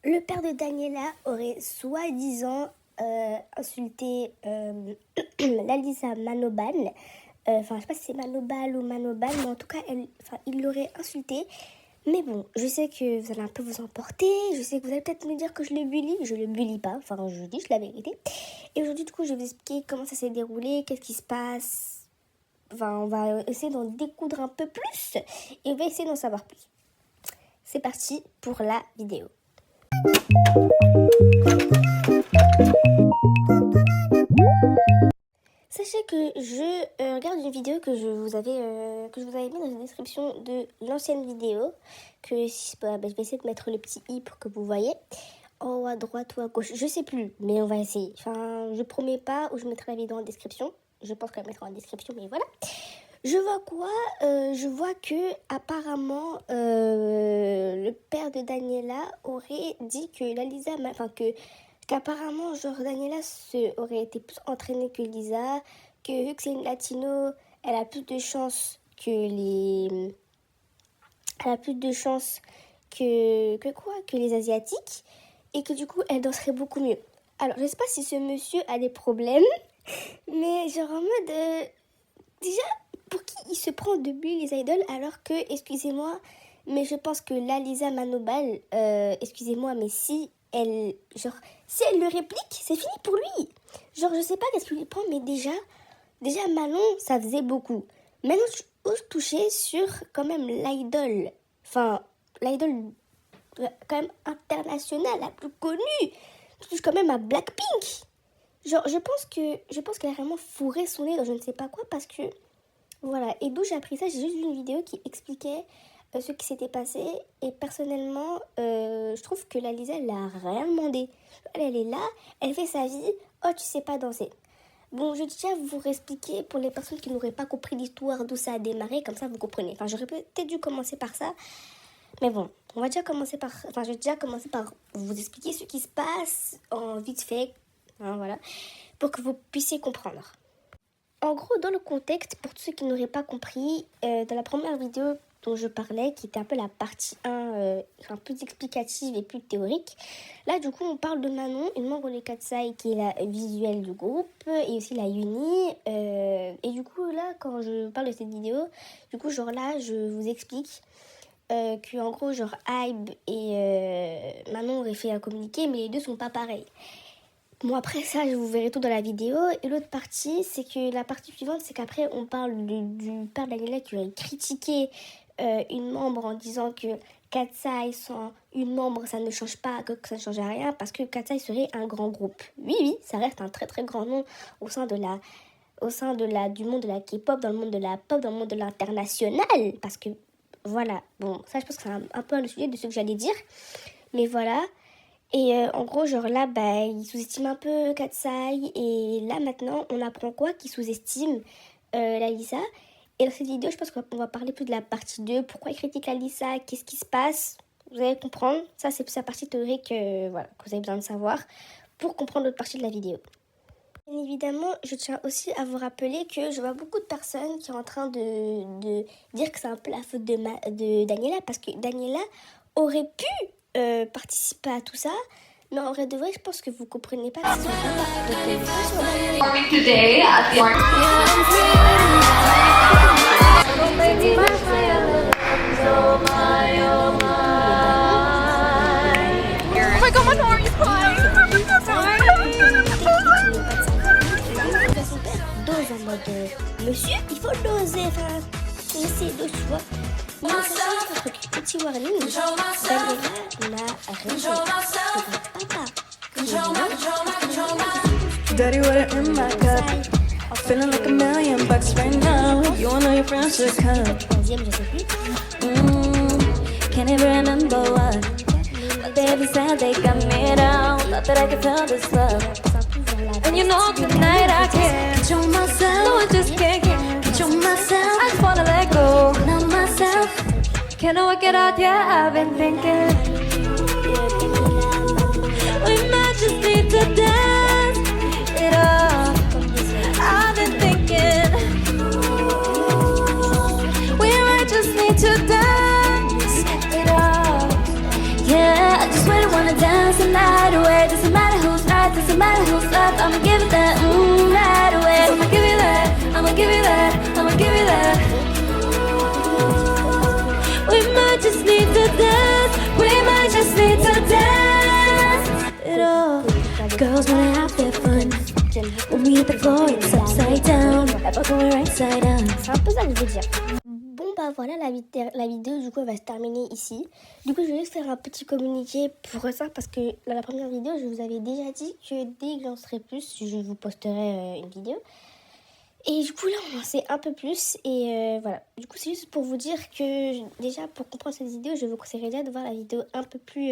Le père de Daniela aurait soi-disant insulté Lalisa Manoban. Enfin, je sais pas si c'est Manobal ou Manoban, mais en tout cas, il l'aurait insulté. Mais bon, je sais que vous allez un peu vous emporter. Je sais que vous allez peut-être me dire que je le bully. Je le bully pas. Enfin, je dis la vérité. Et aujourd'hui, du coup, je vais vous expliquer comment ça s'est déroulé, qu'est-ce qui se passe. Enfin, on va essayer d'en découdre un peu plus et on va essayer d'en savoir plus. C'est parti pour la vidéo. Sachez que je regarde une vidéo que je vous avais mis dans la description de l'ancienne vidéo. Que je vais essayer de mettre le petit i pour que vous voyez. En haut à droite ou à gauche, je sais plus, mais on va essayer. Enfin, je promets pas où je mettrai la vidéo en description. Je pense qu'elle mettra en description, mais voilà. Je vois quoi je vois que apparemment le père de Daniela aurait dit que qu'apparemment genre Daniela aurait été plus entraînée que Lisa, que vu que c'est une latino, elle a plus de chance que les asiatiques et que du coup elle danserait beaucoup mieux. Alors je sais pas si ce monsieur a des problèmes, mais genre en mode déjà pour qui il se prend de bully les idoles alors que, excusez-moi, mais je pense que Lalisa Manobal, excusez-moi, mais si elle le réplique, c'est fini pour lui. Genre, je sais pas qu'est-ce qu'il lui prend, mais déjà Manon, ça faisait beaucoup. Maintenant, tu oses toucher sur quand même l'idole. Enfin, l'idole quand même internationale, la plus connue. Tu touches quand même à Blackpink. Genre, je pense qu'elle a vraiment fourré son nez dans je ne sais pas quoi parce que... Voilà, et d'où j'ai appris ça, j'ai juste vu une vidéo qui expliquait ce qui s'était passé. Et personnellement, je trouve que la Lisa, elle n'a rien demandé. Elle est là, elle fait sa vie. Oh, tu sais pas danser. Bon, je tiens à vous expliquer pour les personnes qui n'auraient pas compris l'histoire, d'où ça a démarré, comme ça vous comprenez. Enfin, j'aurais peut-être dû commencer par ça. Mais bon, je vais déjà commencer par vous expliquer ce qui se passe en vite fait. Hein, voilà, pour que vous puissiez comprendre. En gros, dans le contexte, pour tous ceux qui n'auraient pas compris, dans la première vidéo dont je parlais, qui était un peu la partie 1, plus explicative et plus théorique, là, du coup, on parle de Manon, une membre de Katsai qui est la visuelle du groupe, et aussi la Uni. Et du coup, là, quand je parle de cette vidéo, du coup, genre là, je vous explique que en gros, genre, Hybe et Manon auraient fait un communiqué, mais les deux sont pas pareils. Bon, après ça, je vous verrai tout dans la vidéo. Et l'autre partie, c'est que la partie suivante, c'est qu'après, on parle du père Daniela qui aurait critiqué une membre en disant que Katsai sans une membre, ça ne change pas, que ça ne change rien, parce que Katsai serait un grand groupe. Oui, ça reste un très très grand nom au sein du monde de la K-pop, dans le monde de la pop, dans le monde de l'international. Parce que, voilà, bon, ça, je pense que c'est un peu le sujet de ce que j'allais dire. Mais voilà. Et en gros, genre là, il sous-estime un peu Katsai. Et là, maintenant, on apprend quoi qu'il sous-estime Lalisa. Et dans cette vidéo, je pense qu'on va parler plus de la partie 2. Pourquoi il critique Lalisa? Qu'est-ce qui se passe? Vous allez comprendre. Ça, c'est plus la partie théorique que vous avez besoin de savoir pour comprendre l'autre partie de la vidéo. Bien évidemment, je tiens aussi à vous rappeler que je vois beaucoup de personnes qui sont en train de dire que c'est un peu la faute de Daniela. Parce que Daniela aurait pu participer à tout ça, mais en vrai de vrai, je pense que vous comprenez pas que c'est dose en mode monsieur, il faut doser, enfin, laisser dose, tu vois. Mais ça, petit warning, Daniela n'a rien fait. Dirty water in my cup. I'm feeling like $1,000,000 right now. You and all your friends should come. Can't even remember what. Baby said they got me down. Thought that I could tell this love. And you know tonight I can't control myself. No, I just can't control myself. I just wanna let go. Not myself. Can't work it out, yeah, I've been thinking. We might just need to dance it up. I've been thinking. We might just need to dance it up. Yeah, I just really wanna dance. matter who's up, I'ma give it that right away. I'ma give you that, I'ma give you that, I'ma give you that. We might just need to dance, we might just need to dance it all. Girls wanna have their fun. When we hit the floor, it's upside down. But when we're right side up. C'est un peu ça que je veux dire. Bon bah voilà, la vidéo du coup elle va se terminer ici. Du coup je vais juste faire un petit communiqué pour ça parce que dans la première vidéo je vous avais déjà dit que dès que j'en serai plus, je vous posterai une vidéo. Et du coup là on en sait un peu plus et voilà. Du coup c'est juste pour vous dire que déjà pour comprendre cette vidéo je vous conseillerais déjà de voir la vidéo un peu plus...